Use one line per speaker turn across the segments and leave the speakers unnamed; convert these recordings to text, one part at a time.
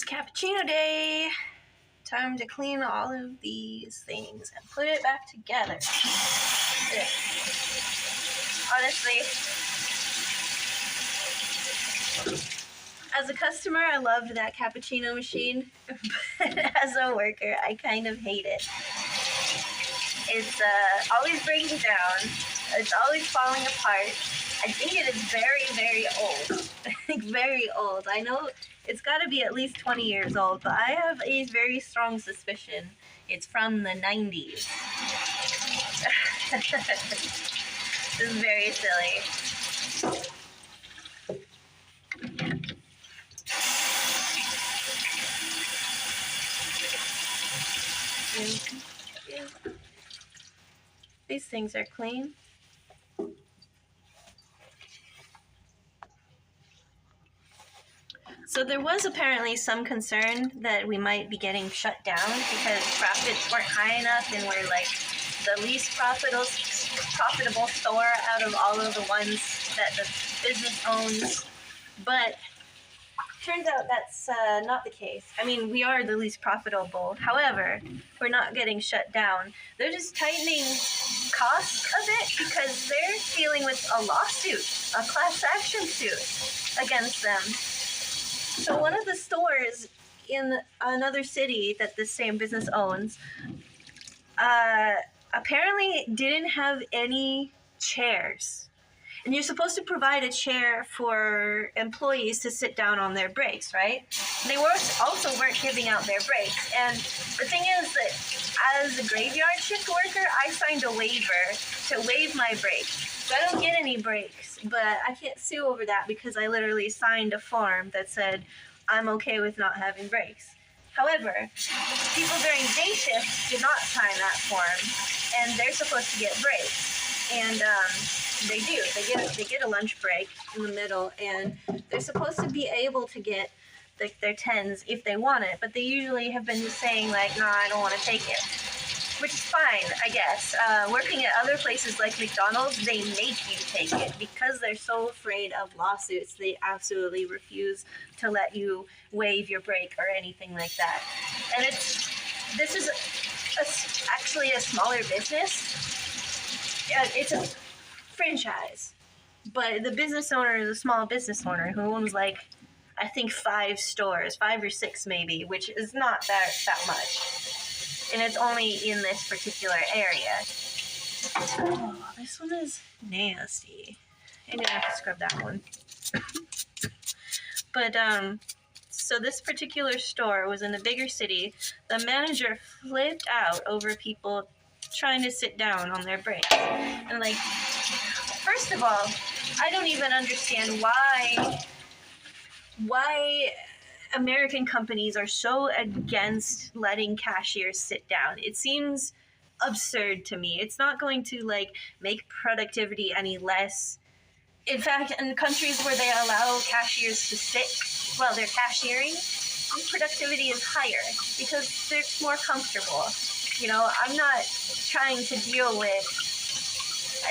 It's cappuccino day. Time to clean all of these things and put it back together. Ugh. Honestly, as a customer, I loved that cappuccino machine, but as a worker, I kind of hate it. It's always breaking down. It's always falling apart. I think it is very, very old. Very old. I know it's got to be at least 20 years old, but I have a very strong suspicion it's from the 90s. This is very silly. These things are clean. So there was apparently some concern that we might be getting shut down because profits weren't high enough and we're like the least profitable store out of all of the ones that the business owns. But turns out that's not the case. I mean, we are the least profitable. However, we're not getting shut down. They're just tightening costs a bit because they're dealing with a lawsuit, a class action suit against them. So one of the stores in another city that this same business owns apparently didn't have any chairs. And you're supposed to provide a chair for employees to sit down on their breaks, right? They also weren't giving out their breaks. And the thing is that as a graveyard shift worker, I signed a waiver to waive my break. So I don't get any breaks, but I can't sue over that because I literally signed a form that said I'm okay with not having breaks. However, people during day shift do not sign that form, and they're supposed to get breaks. And they do. They get a lunch break in the middle, and they're supposed to be able to get their 10s if they want it. But they usually have been saying like, "No, I don't want to take it," which is fine, I guess. Working at other places like McDonald's, they make you take it because they're so afraid of lawsuits. They absolutely refuse to let you waive your break or anything like that. And this is actually a smaller business. It's a franchise, but the business owner is a small business owner who owns like I think 5 stores, 5 or 6 maybe, which is not that much, and it's only in this particular area. Oh, this one is nasty. I didn't have to scrub that one. But so this particular store was in a bigger city. The manager flipped out over people trying to sit down on their breaks. And like, first of all, I don't even understand why American companies are so against letting cashiers sit down. It seems absurd to me. It's not going to like make productivity any less. In fact, in countries where they allow cashiers to sit while they're cashiering, productivity is higher because they're more comfortable. You know, I'm not trying to deal with,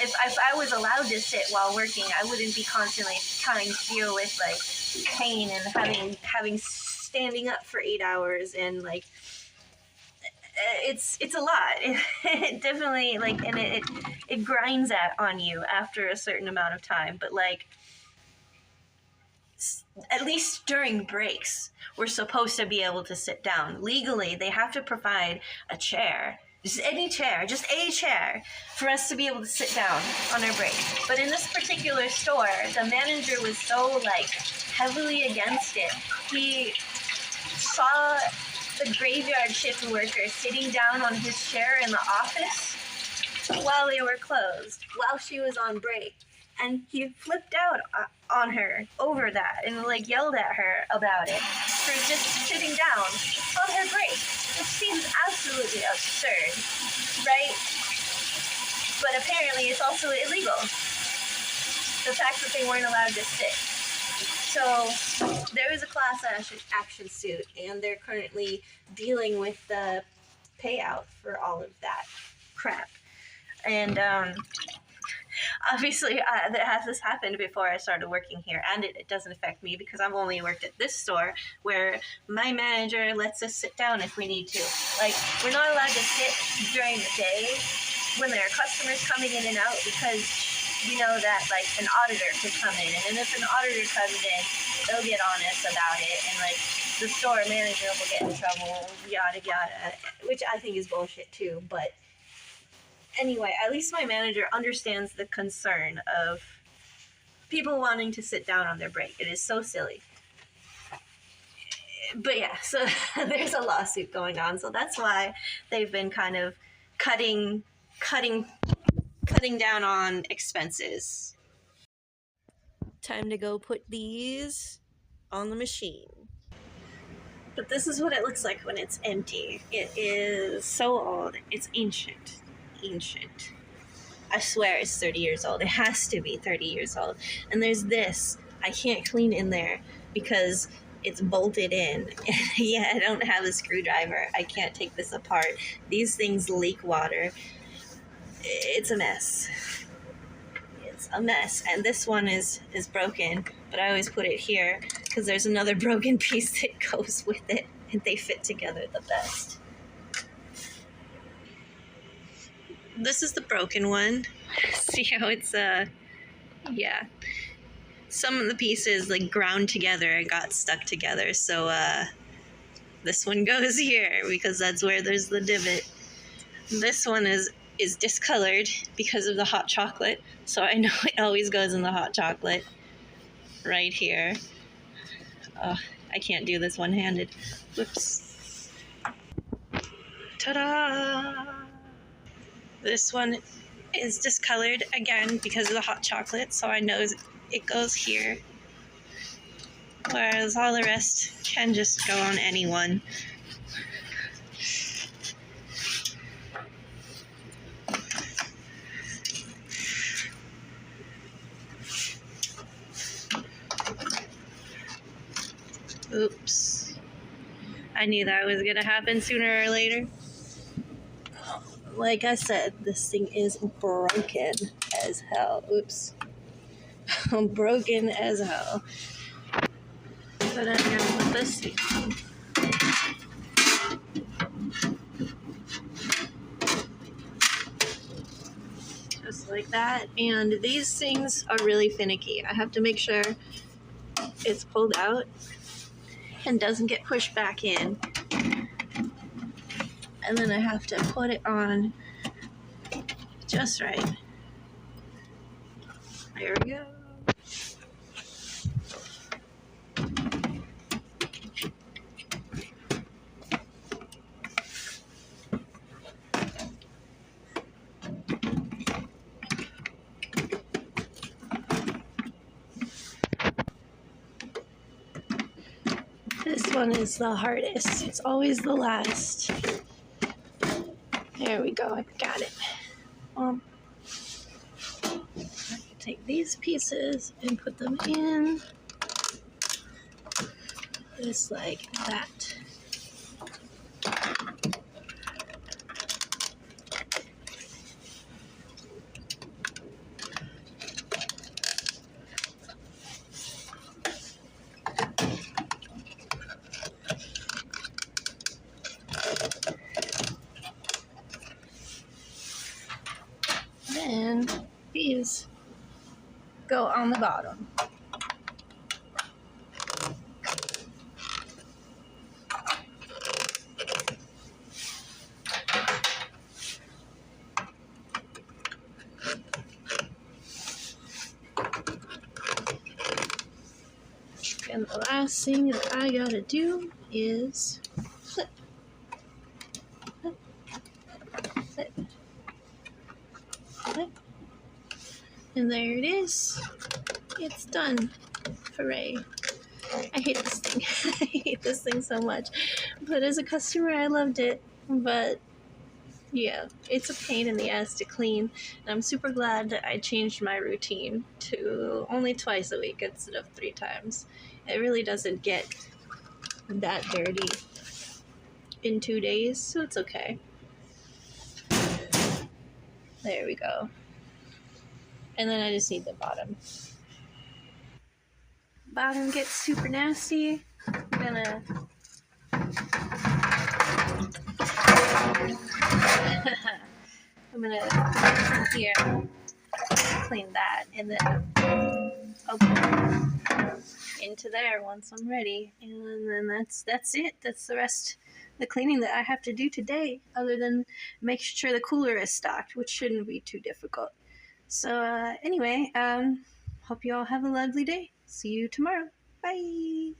if I was allowed to sit while working, I wouldn't be constantly trying to deal with like pain and having standing up for 8 hours, and like it's a lot. It definitely like, and it grinds on you after a certain amount of time. But like, at least during breaks, we're supposed to be able to sit down. Legally, they have to provide a chair. Just any chair, just a chair, for us to be able to sit down on our break. But in this particular store, the manager was so like heavily against it. He saw the graveyard shift worker sitting down on his chair in the office while they were closed, while she was on break. And he flipped out on her over that and like yelled at her about it for just sitting down on her break, which seems absolutely absurd, right? But apparently it's also illegal, the fact that they weren't allowed to sit. So there is a class action suit, and they're currently dealing with the payout for all of that crap. And Obviously, this happened before I started working here, and it doesn't affect me because I've only worked at this store where my manager lets us sit down if we need to. Like, we're not allowed to sit during the day when there are customers coming in and out because we know that, like, an auditor could come in, and if an auditor comes in, they'll get on us about it, and, like, the store manager will get in trouble, yada yada, which I think is bullshit too, but anyway, at least my manager understands the concern of people wanting to sit down on their break. It is so silly. But yeah, so there's a lawsuit going on, so that's why they've been kind of cutting down on expenses. Time to go put these on the machine. But this is what it looks like when it's empty. It is so old. It's ancient. I swear it's 30 years old. It has to be 30 years old. And there's this. I can't clean in there because it's bolted in. Yeah, I don't have a screwdriver. I can't take this apart. These things leak water. It's a mess. It's a mess. And this one is broken, but I always put it here because there's another broken piece that goes with it, and they fit together the best. This is the broken one. See how it's, yeah. Some of the pieces, like, ground together and got stuck together, so, this one goes here because that's where there's the divot. This one is discolored because of the hot chocolate, so I know it always goes in the hot chocolate. Right here. Oh, I can't do this one-handed. Whoops. Ta-da! This one is discolored again because of the hot chocolate, so I know it goes here. Whereas all the rest can just go on any one. Oops. I knew that was gonna happen sooner or later. Like I said, this thing is broken as hell. Oops. Broken as hell. But I'm gonna put this thing on. Just like that. And these things are really finicky. I have to make sure it's pulled out and doesn't get pushed back in. And then I have to put it on just right. There we go. This one is the hardest. It's always the last. There we go. I got it. I can take these pieces and put them in just like that. Then these go on the bottom. And the last thing that I gotta do is flip. Flip. Flip. Flip. And there it is. It's done. Hooray. I hate this thing. I hate this thing so much. But as a customer, I loved it. But yeah, it's a pain in the ass to clean. And I'm super glad that I changed my routine to only twice a week instead of 3 times. It really doesn't get that dirty in 2 days, so it's okay. There we go. And then I just need the bottom. Bottom gets super nasty. I'm gonna here clean that, and then I'll go into there once I'm ready, and then that's it. That's the rest the cleaning that I have to do today, other than make sure the cooler is stocked, which shouldn't be too difficult. So anyway, hope you all have a lovely day. See you tomorrow. Bye.